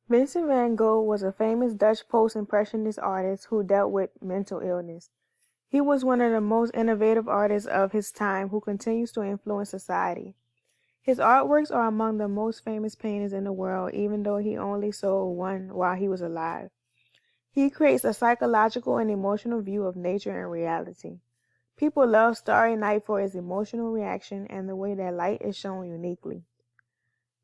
Vincent van Gogh was a famous Dutch post-impressionist artist who dealt with mental illness. He was one of the most innovative artists of his time who continues to influence society. His artworks are among the most famous paintings in the world, even though he only sold one while he was alive. He creates a psychological and emotional view of nature and reality. People love Starry Night for its emotional reaction and the way that light is shown uniquely.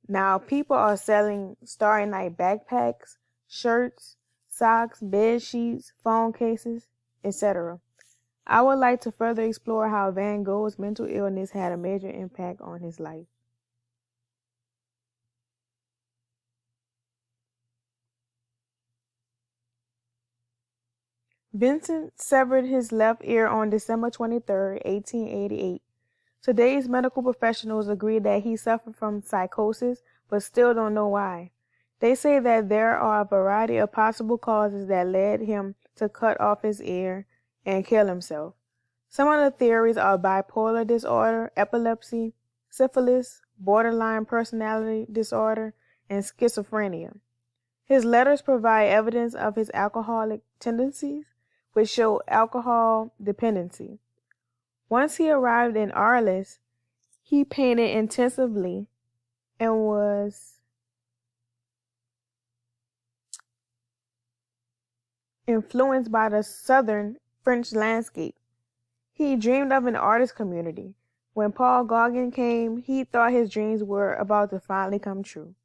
Now, people are selling Starry Night backpacks, shirts, socks, bed sheets, phone cases, etc. I would like to further explore how Van Gogh's mental illness had a major impact on his life. Vincent severed his left ear on December 23, 1888. Today's medical professionals agree that he suffered from psychosis, but still don't know why. They say that there are a variety of possible causes that led him to cut off his ear and kill himself. Some of the theories are bipolar disorder, epilepsy, syphilis, borderline personality disorder, and schizophrenia. His letters provide evidence of his alcoholic tendencies, which show alcohol dependency. Once he arrived in Arles, he painted intensively and was influenced by the southern French landscape. He dreamed of an artist community. When Paul Gauguin came, he thought his dreams were about to finally come true.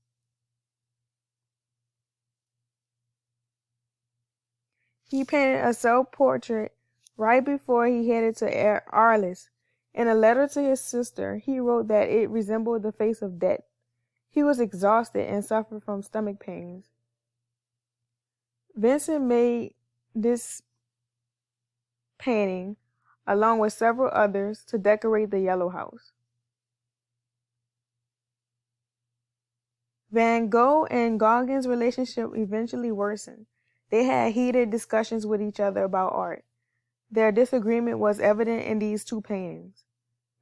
He painted a self-portrait right before he headed to Arles. In a letter to his sister, he wrote that it resembled the face of death. He was exhausted and suffered from stomach pains. Vincent made this painting, along with several others, to decorate the Yellow House. Van Gogh and Gauguin's relationship eventually worsened. They had heated discussions with each other about art. Their disagreement was evident in these two paintings.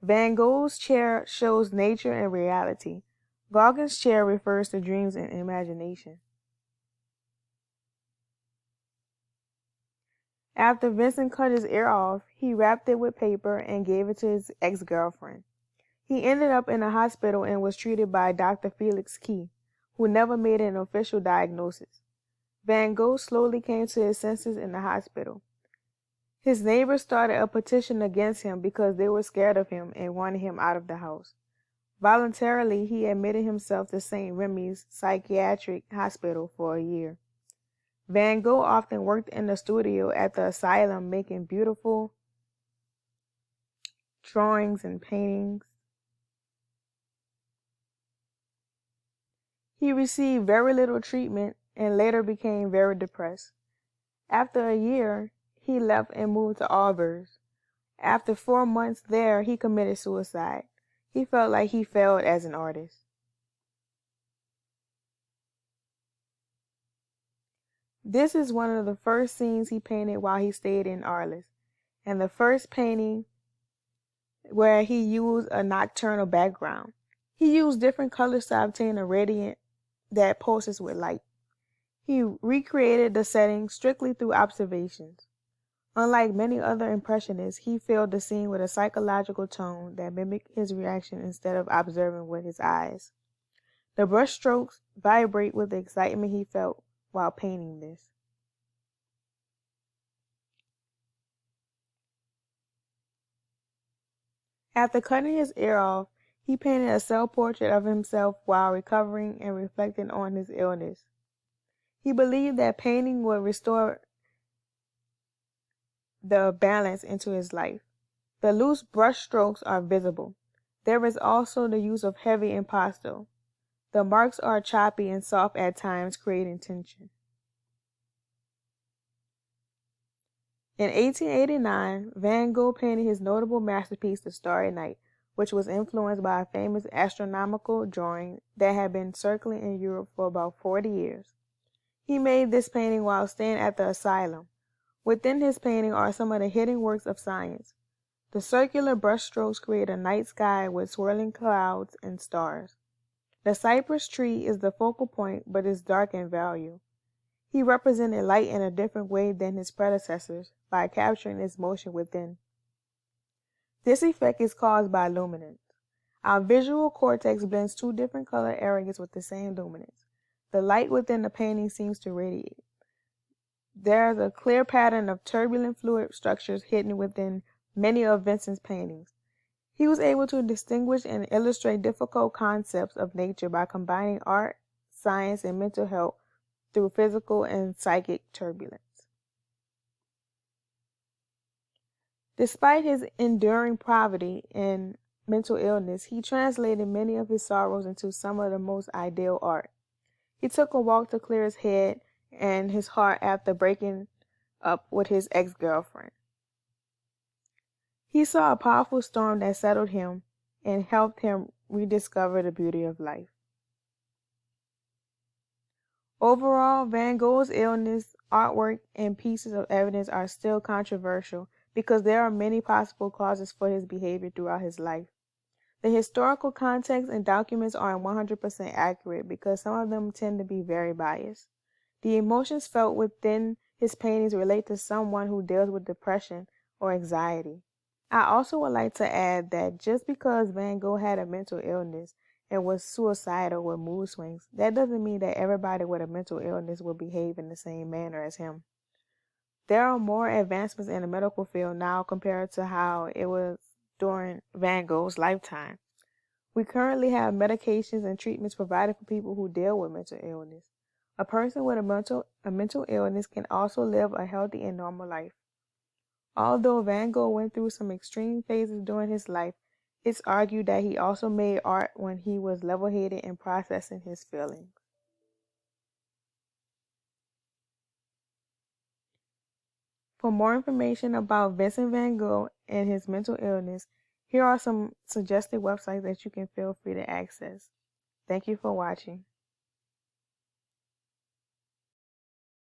Van Gogh's chair shows nature and reality. Gauguin's chair refers to dreams and imagination. After Vincent cut his ear off, he wrapped it with paper and gave it to his ex-girlfriend. He ended up in a hospital and was treated by Dr. Felix Key, who never made an official diagnosis. Van Gogh slowly came to his senses in the hospital. His neighbors started a petition against him because they were scared of him and wanted him out of the house. Voluntarily, he admitted himself to St. Remy's psychiatric hospital for a year. Van Gogh often worked in the studio at the asylum making beautiful drawings and paintings. He received very little treatment and later became very depressed. After a year, he left and moved to Aubers. After 4 months there, he committed suicide. He felt like he failed as an artist. This is one of the first scenes he painted while he stayed in Arles, and the first painting where he used a nocturnal background. He used different colors to obtain a radiant that pulses with light. He recreated the setting strictly through observations. Unlike many other impressionists, he filled the scene with a psychological tone that mimicked his reaction instead of observing with his eyes. The brushstrokes vibrate with the excitement he felt while painting this. After cutting his ear off, he painted a self-portrait of himself while recovering and reflecting on his illness. He believed that painting would restore the balance into his life. The loose brush strokes are visible. There is also the use of heavy impasto. The marks are choppy and soft at times, creating tension. In 1889, Van Gogh painted his notable masterpiece, The Starry Night, which was influenced by a famous astronomical drawing that had been circling in Europe for about 40 years. He made this painting while staying at the asylum. Within his painting are some of the hidden works of science. The circular brushstrokes create a night sky with swirling clouds and stars. The cypress tree is the focal point, but is dark in value. He represented light in a different way than his predecessors by capturing its motion within. This effect is caused by luminance. Our visual cortex blends two different color areas with the same luminance. The light within the painting seems to radiate. There is a clear pattern of turbulent fluid structures hidden within many of Vincent's paintings. He was able to distinguish and illustrate difficult concepts of nature by combining art, science, and mental health through physical and psychic turbulence. Despite his enduring poverty and mental illness, he translated many of his sorrows into some of the most ideal art. He took a walk to clear his head and his heart after breaking up with his ex-girlfriend. He saw a powerful storm that settled him and helped him rediscover the beauty of life. Overall, Van Gogh's illness, artwork, and pieces of evidence are still controversial because there are many possible causes for his behavior throughout his life. The historical context and documents aren't 100% accurate because some of them tend to be very biased. The emotions felt within his paintings relate to someone who deals with depression or anxiety. I also would like to add that just because Van Gogh had a mental illness and was suicidal with mood swings, that doesn't mean that everybody with a mental illness will behave in the same manner as him. There are more advancements in the medical field now compared to how it was during Van Gogh's lifetime. We currently have medications and treatments provided for people who deal with mental illness. A person with a mental illness can also live a healthy and normal life. Although Van Gogh went through some extreme phases during his life, it's argued that he also made art when he was level-headed and processing his feelings. For more information about Vincent van Gogh and his mental illness, here are some suggested websites that you can feel free to access. Thank you for watching.